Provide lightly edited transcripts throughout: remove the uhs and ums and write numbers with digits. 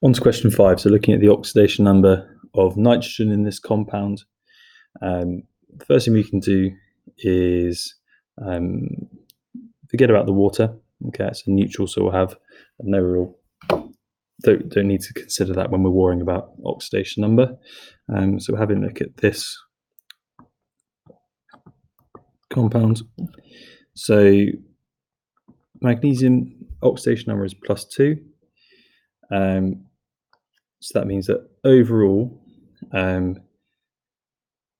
On to question 5. So looking at the oxidation number of nitrogen in this compound, the first thing we can do is forget about the water. Okay, it's a neutral, so we'll have no real, don't need to consider that when we're worrying about oxidation number. So we're having a look at this compound. So magnesium oxidation number is +2. So that means that overall,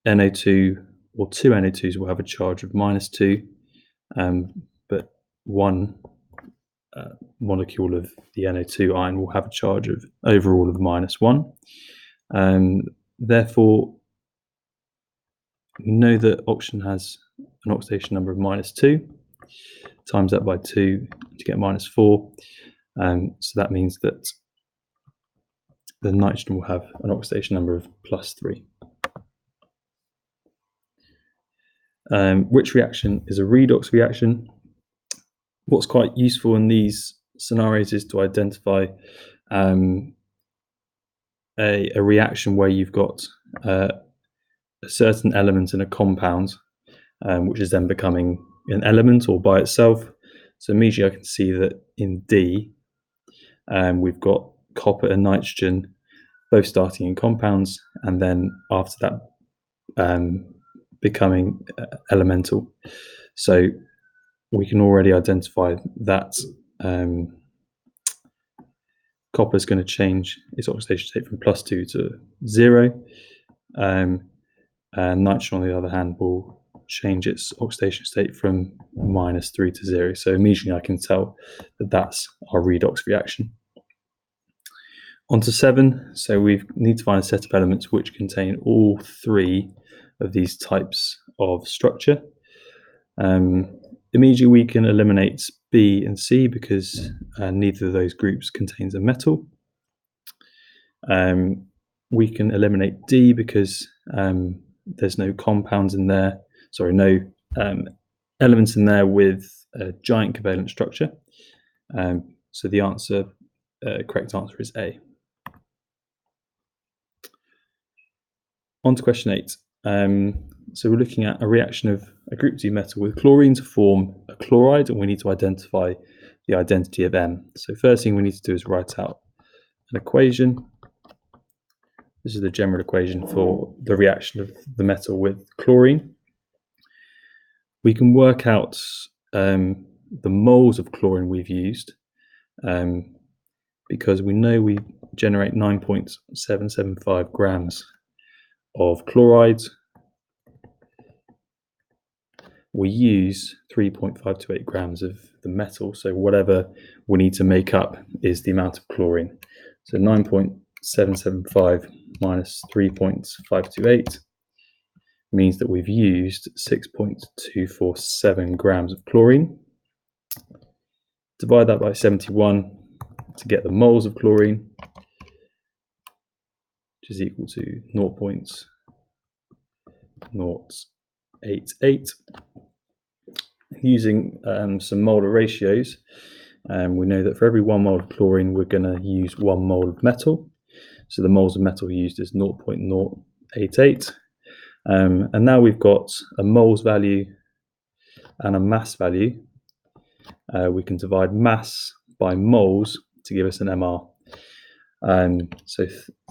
NO2 or two NO2s will have a charge of -2, but one molecule of the NO2 ion will have a charge of overall of -1. Therefore, we know that oxygen has an oxidation number of -2. Times that by 2 to get -4. So that means that the nitrogen will have an oxidation number of +3. Which reaction is a redox reaction? What's quite useful in these scenarios is to identify a reaction where you've got a certain element in a compound, which is then becoming an element or by itself. So immediately I can see that in D, we've got copper and nitrogen both starting in compounds, and then after that becoming elemental. So we can already identify that copper is going to change its oxidation state from +2 to 0, and nitrogen, on the other hand, will change its oxidation state from -3 to 0. So immediately I can tell that that's our redox reaction. On to 7. So we need to find a set of elements which contain all 3 of these types of structure. Immediately we can eliminate B and C because neither of those groups contains a metal. We can eliminate D because there's no compounds in there, no elements in there with a giant covalent structure. So the correct answer is A. On to question 8. So we're looking at a reaction of a group 2 metal with chlorine to form a chloride, and we need to identify the identity of M. So first thing we need to do is write out an equation. This is the general equation for the reaction of the metal with chlorine. We can work out the moles of chlorine we've used because we know we generate 9.775 grams of chloride. We use 3.528 grams of the metal, so whatever we need to make up is the amount of chlorine. So 9.775 minus 3.528 means that we've used 6.247 grams of chlorine. Divide that by 71 to get the moles of chlorine, which is equal to 0.088. Using some molar ratios, we know that for every 1 mole of chlorine, we're going to use 1 mole of metal. So the moles of metal used is 0.088. And now we've got a moles value and a mass value. We can divide mass by moles to give us an MR. So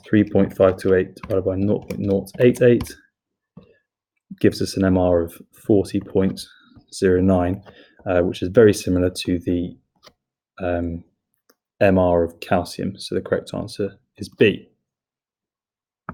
3.528 divided by 0.088 gives us an MR of 40.09, which is very similar to the MR of calcium. So the correct answer is B.